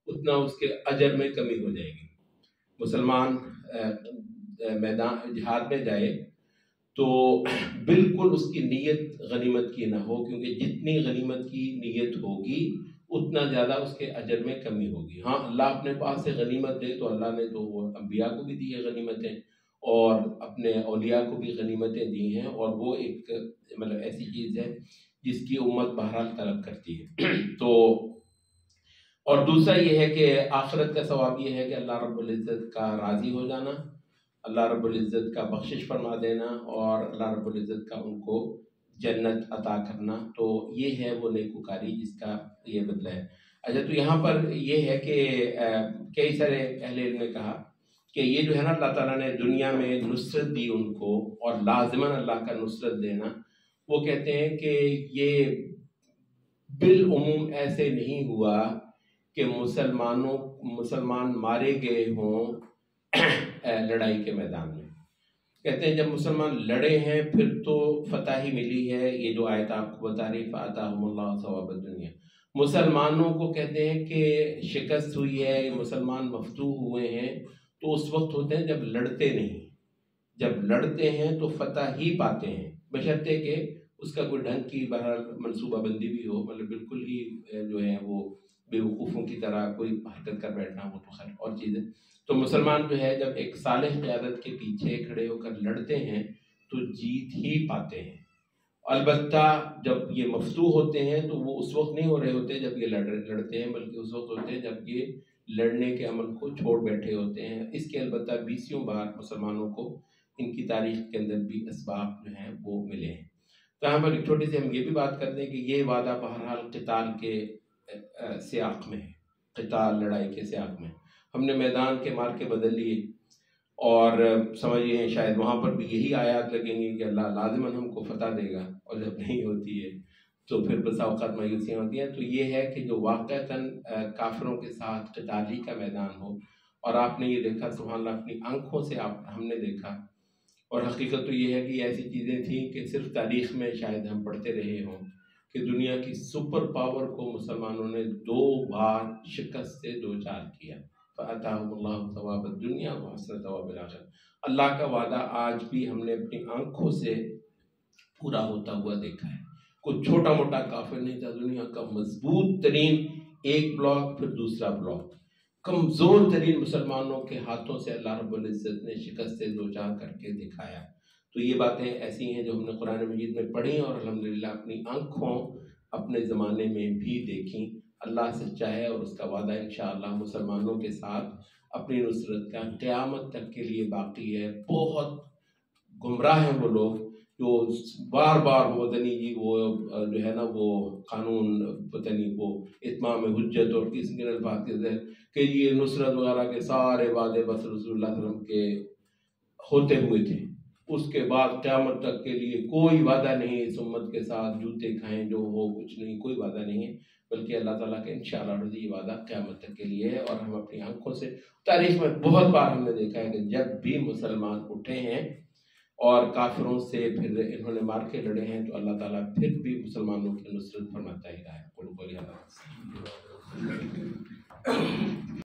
اتنا اس کے اجر میں کمی ہو جائے گی۔ مسلمان میدان جہاد میں جائے تو بالکل اس کی نیت غنیمت کی نہ ہو، کیونکہ جتنی غنیمت کی نیت ہوگی اتنا زیادہ اس کے اجر میں کمی ہوگی۔ ہاں اللہ اپنے پاس سے غنیمت دے تو اللہ نے تو وہ انبیاء کو بھی دی ہے غنیمتیں، اور اپنے اولیاء کو بھی غنیمتیں دی ہیں، اور وہ ایک مطلب ایسی چیز ہے جس کی امت بہرحال طلب کرتی ہے۔ تو اور دوسرا یہ ہے کہ آخرت کا ثواب یہ ہے کہ اللہ رب العزت کا راضی ہو جانا، اللہ رب العزت کا بخشش فرما دینا، اور اللہ رب العزت کا ان کو جنت عطا کرنا۔ تو یہ ہے وہ نیکوکاری جس کا یہ بدلہ ہے۔ اچھا، تو یہاں پر یہ ہے کہ کئی سارے اہل علم نے کہا کہ یہ جو ہے نا اللہ تعالیٰ نے دنیا میں نصرت دی ان کو، اور لازماً اللہ کا نصرت دینا، وہ کہتے ہیں کہ یہ بالعموم ایسے نہیں ہوا کہ مسلمان مارے گئے ہوں لڑائی کے میدان میں۔ کہتے ہیں جب مسلمان لڑے ہیں پھر تو فتح ہی ملی ہے۔ یہ جو آیت آپ کو بتا رہی فَآتَاهُمُ اللَّهُ ثَوَابَ الدُّنْيَا، مسلمانوں کو کہتے ہیں کہ شکست ہوئی ہے، مسلمان مفتوح ہوئے ہیں تو اس وقت ہوتے ہیں جب لڑتے نہیں۔ جب لڑتے ہیں تو فتح ہی پاتے ہیں، بشرطے کہ اس کا کوئی ڈھنگ کی بہرحال منصوبہ بندی بھی ہو، مطلب بالکل ہی جو ہے وہ بے وقوفوں کی طرح کوئی حرکت کر بیٹھنا وہ تو خیر اور چیز ہے۔ تو مسلمان جو ہے جب ایک صالح قیادت کے پیچھے کھڑے ہو کر لڑتے ہیں تو جیت ہی پاتے ہیں۔ البتہ جب یہ مفتوح ہوتے ہیں تو وہ اس وقت نہیں ہو رہے ہوتے جب یہ لڑتے ہیں، بلکہ اس وقت ہوتے ہیں جب یہ لڑنے کے عمل کو چھوڑ بیٹھے ہوتے ہیں۔ اس کے البتہ 20 بار مسلمانوں کو ان کی تاریخ کے اندر بھی اسباب جو ہیں وہ ملے ہیں۔ تو یہاں پر ایک چھوٹی سی ہم یہ بھی بات کرتے ہیں کہ یہ وعدہ بہرحال قتال کے سیاق میں ہے، قتال لڑائی کے سیاق میں۔ ہم نے میدان کے مار کے بدل لیے اور سمجھیے شاید وہاں پر بھی یہی آیات لگیں گی کہ اللہ لازماً ہم کو فتح دے گا، اور جب نہیں ہوتی ہے تو پھر بسا اوقات مایوسیاں ہوتی ہیں۔ تو یہ ہے کہ جو واقعتاً کافروں کے ساتھ قتالی کا میدان ہو، اور آپ نے یہ دیکھا سبحان اللہ اپنی آنکھوں سے ہم نے دیکھا، اور حقیقت تو یہ ہے کہ ایسی چیزیں تھیں کہ صرف تاریخ میں شاید ہم پڑھتے رہے ہوں کہ دنیا کی سپر پاور کو مسلمانوں نے 2 بار شکست سے دوچار کیا۔ فَآتَاهُمُ اللَّهُ ثَوَابَ الدُّنْيَا وَحَسْنَ ثَوَابَ الْآخِرَةِ۔ اللہ کا وعدہ آج بھی ہم نے اپنی آنکھوں سے پورا ہوتا ہوا دیکھا ہے۔ کوئی چھوٹا موٹا کافر نہیں تھا، دنیا کا مضبوط ترین ایک بلاک پھر دوسرا بلاک، کمزور ترین مسلمانوں کے ہاتھوں سے اللہ رب العزت نے شکست سے دوچار کر کے دکھایا۔ تو یہ باتیں ایسی ہیں جو ہم نے قرآن مجید میں پڑھی اور الحمدللہ اپنی آنکھوں اپنے زمانے میں بھی دیکھیں۔ اللہ سچا ہے اور اس کا وعدہ انشاءاللہ مسلمانوں کے ساتھ اپنی نصرت کا قیامت تک کے لیے باقی ہے۔ بہت گمراہ ہیں وہ لوگ جو بار بار وہ جو ہے نا وہ قانون پتہ نہیں وہ اتمام حجت اور کسی کے الفاظ کے ذہن کہ یہ نصرت وغیرہ کے سارے وعدے بس رسول اللہ صلی اللہ علیہ وسلم کے ہوتے ہوئے تھے، اس کے بعد قیامت تک کے لیے کوئی وعدہ نہیں اس امت کے ساتھ، جوتے کھائیں جو ہو کچھ نہیں، کوئی وعدہ نہیں ہے، بلکہ اللہ تعالیٰ کا انشاءاللہ رضی یہ وعدہ قیامت تک کے لیے ہے۔ اور ہم اپنی آنکھوں سے تاریخ میں بہت بار ہم نے دیکھا ہے کہ جب بھی مسلمان اٹھے ہیں اور کافروں سے پھر انہوں نے مار کے لڑے ہیں تو اللہ تعالیٰ پھر بھی مسلمانوں کی نصرت فرماتا ہی رہا ہے۔